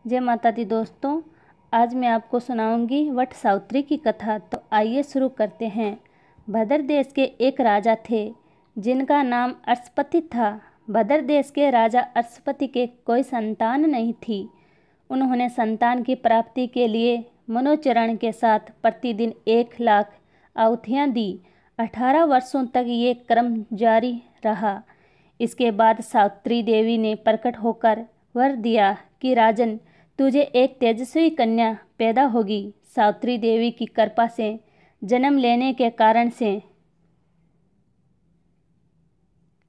जय माता दी दोस्तों, आज मैं आपको सुनाऊंगी वट सावित्री की कथा। तो आइए शुरू करते हैं। भद्र देश के एक राजा थे जिनका नाम अर्शपति था। भद्र देश के राजा अर्शपति के कोई संतान नहीं थी। उन्होंने संतान की प्राप्ति के लिए मनोचरण के साथ प्रतिदिन 1,00,000 आहुतियाँ दी। 18 वर्षों तक ये क्रम जारी रहा। इसके बाद सावित्री देवी ने प्रकट होकर वर दिया कि राजन, तुझे एक तेजस्वी कन्या पैदा होगी। सावित्री देवी की कृपा से जन्म लेने के कारण से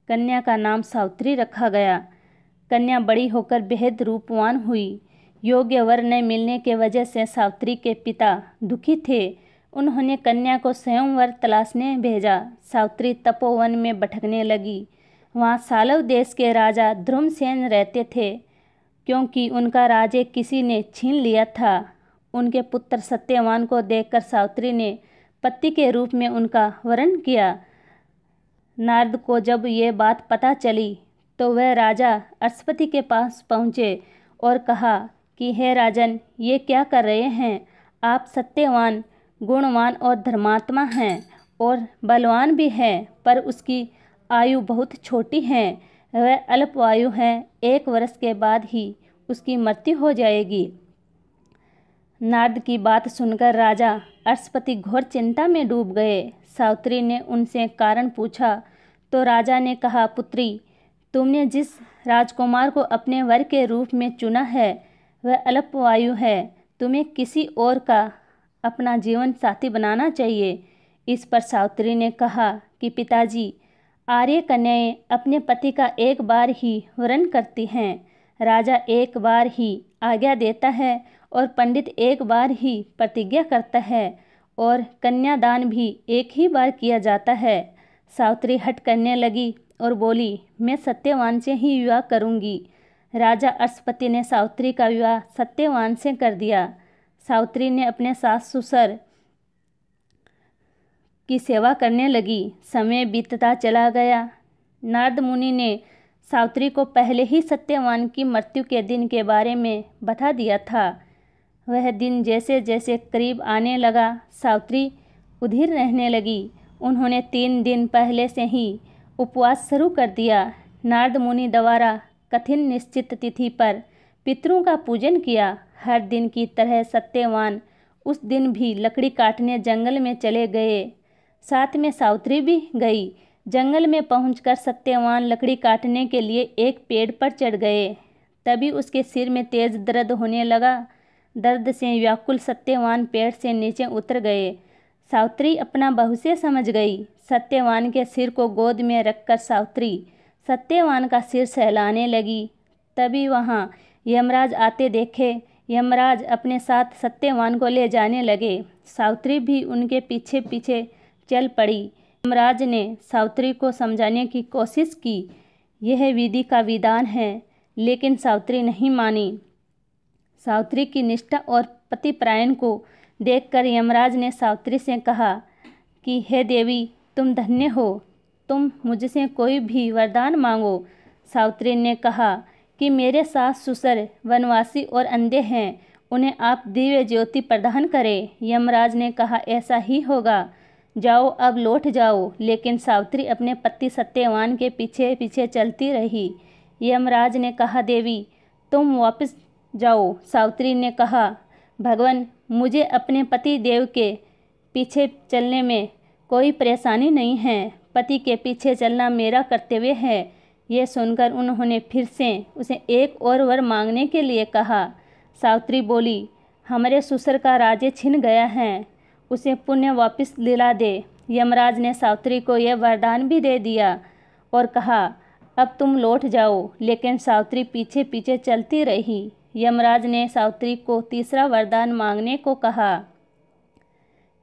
कन्या का नाम सावित्री रखा गया। कन्या बड़ी होकर बेहद रूपवान हुई। योग्य वर न मिलने के वजह से सावित्री के पिता दुखी थे। उन्होंने कन्या को स्वयंवर तलाशने भेजा। सावित्री तपोवन में भटकने लगी। वहाँ सालव देश के राजा ध्रुमसेन रहते थे। क्योंकि उनका राज्य किसी ने छीन लिया था, उनके पुत्र सत्यवान को देखकर सावित्री ने पति के रूप में उनका वरण किया। नारद को जब ये बात पता चली तो वह राजा अर्शपति के पास पहुँचे और कहा कि हे राजन, ये क्या कर रहे हैं? आप सत्यवान, गुणवान और धर्मात्मा हैं और बलवान भी हैं, पर उसकी आयु बहुत छोटी है। वह अल्पायु है। 1 वर्ष के बाद ही उसकी मृत्यु हो जाएगी। नारद की बात सुनकर राजा अर्शपति घोर चिंता में डूब गए। सावित्री ने उनसे कारण पूछा तो राजा ने कहा, पुत्री, तुमने जिस राजकुमार को अपने वर के रूप में चुना है वह अल्पायु है। तुम्हें किसी और का अपना जीवन साथी बनाना चाहिए। इस पर सावित्री ने कहा कि पिताजी, आर्य कन्याएं अपने पति का एक बार ही वरण करती हैं। राजा एक बार ही आज्ञा देता है और पंडित एक बार ही प्रतिज्ञा करता है और कन्यादान भी एक ही बार किया जाता है। सावित्री हठ करने लगी और बोली, मैं सत्यवान से ही विवाह करूंगी। राजा अर्शपति ने सावित्री का विवाह सत्यवान से कर दिया। सावित्री ने अपने सास ससुर की सेवा करने लगी। समय बीतता चला गया। नारद मुनि ने सावित्री को पहले ही सत्यवान की मृत्यु के दिन के बारे में बता दिया था। वह दिन जैसे जैसे करीब आने लगा, सावित्री उधीर रहने लगी। उन्होंने 3 दिन पहले से ही उपवास शुरू कर दिया। नारद मुनि द्वारा कठिन निश्चित तिथि पर पितरों का पूजन किया। हर दिन की तरह सत्यवान उस दिन भी लकड़ी काटने जंगल में चले गए। साथ में सावित्री भी गई। जंगल में पहुंचकर सत्यवान लकड़ी काटने के लिए एक पेड़ पर चढ़ गए। तभी उसके सिर में तेज दर्द होने लगा। दर्द से व्याकुल सत्यवान पेड़ से नीचे उतर गए। सावित्री अपना बहू से समझ गई। सत्यवान के सिर को गोद में रखकर सावित्री सत्यवान का सिर सहलाने लगी। तभी वहाँ यमराज आते देखे। यमराज अपने साथ सत्यवान को ले जाने लगे। सावित्री भी उनके पीछे पीछे चल पड़ी। यमराज ने सावित्री को समझाने की कोशिश की। यह विधि का विधान है, लेकिन सावित्री नहीं मानी। सावित्री की निष्ठा और पतिपरायण को देखकर यमराज ने सावित्री से कहा कि हे देवी, तुम धन्य हो। तुम मुझसे कोई भी वरदान मांगो। सावित्री ने कहा कि मेरे सास ससुर वनवासी और अंधे हैं, उन्हें आप दिव्य ज्योति प्रदान करें। यमराज ने कहा, ऐसा ही होगा। जाओ, अब लौट जाओ। लेकिन सावित्री अपने पति सत्यवान के पीछे पीछे चलती रही। यमराज ने कहा, देवी, तुम वापस जाओ। सावित्री ने कहा, भगवान, मुझे अपने पति देव के पीछे चलने में कोई परेशानी नहीं है। पति के पीछे चलना मेरा कर्तव्य है। यह सुनकर उन्होंने फिर से उसे एक और वर मांगने के लिए कहा। सावित्री बोली, हमारे ससुर का राज्य छिन गया है, उसे पुण्य वापस दिला दे। यमराज ने सावित्री को यह वरदान भी दे दिया और कहा, अब तुम लौट जाओ। लेकिन सावित्री पीछे पीछे चलती रही। यमराज ने सावित्री को तीसरा वरदान मांगने को कहा।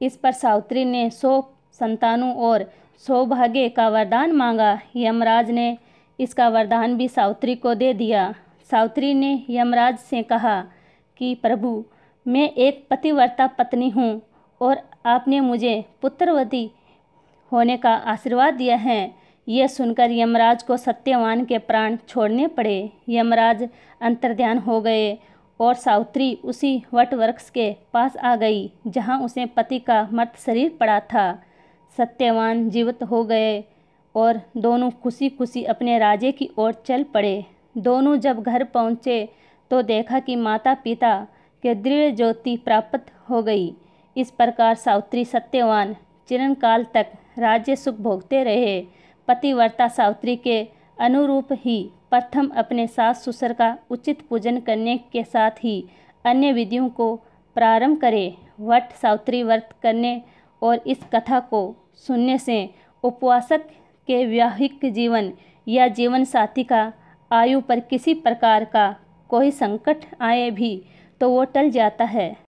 इस पर सावित्री ने 100 संतानों और सौभाग्य का वरदान मांगा। यमराज ने इसका वरदान भी सावित्री को दे दिया। सावित्री ने यमराज से कहा कि प्रभु, मैं एक पतिव्रता पत्नी हूँ और आपने मुझे पुत्रवती होने का आशीर्वाद दिया है। यह सुनकर यमराज को सत्यवान के प्राण छोड़ने पड़े। यमराज अंतर्ध्यान हो गए और सावित्री उसी वट वृक्ष के पास आ गई जहाँ उसे पति का मृत शरीर पड़ा था। सत्यवान जीवित हो गए और दोनों खुशी खुशी अपने राजे की ओर चल पड़े। दोनों जब घर पहुँचे तो देखा कि माता पिता के दृढ़ ज्योति प्राप्त हो गई। इस प्रकार सावित्री सत्यवान चिरंकाल तक राज्य सुख भोगते रहे। पतिव्रता सावित्री के अनुरूप ही प्रथम अपने सास ससुर का उचित पूजन करने के साथ ही अन्य विधियों को प्रारंभ करे। वट सावित्री व्रत करने और इस कथा को सुनने से उपवासक के वैवाहिक जीवन या जीवन साथी का आयु पर किसी प्रकार का कोई संकट आए भी तो वो टल जाता है।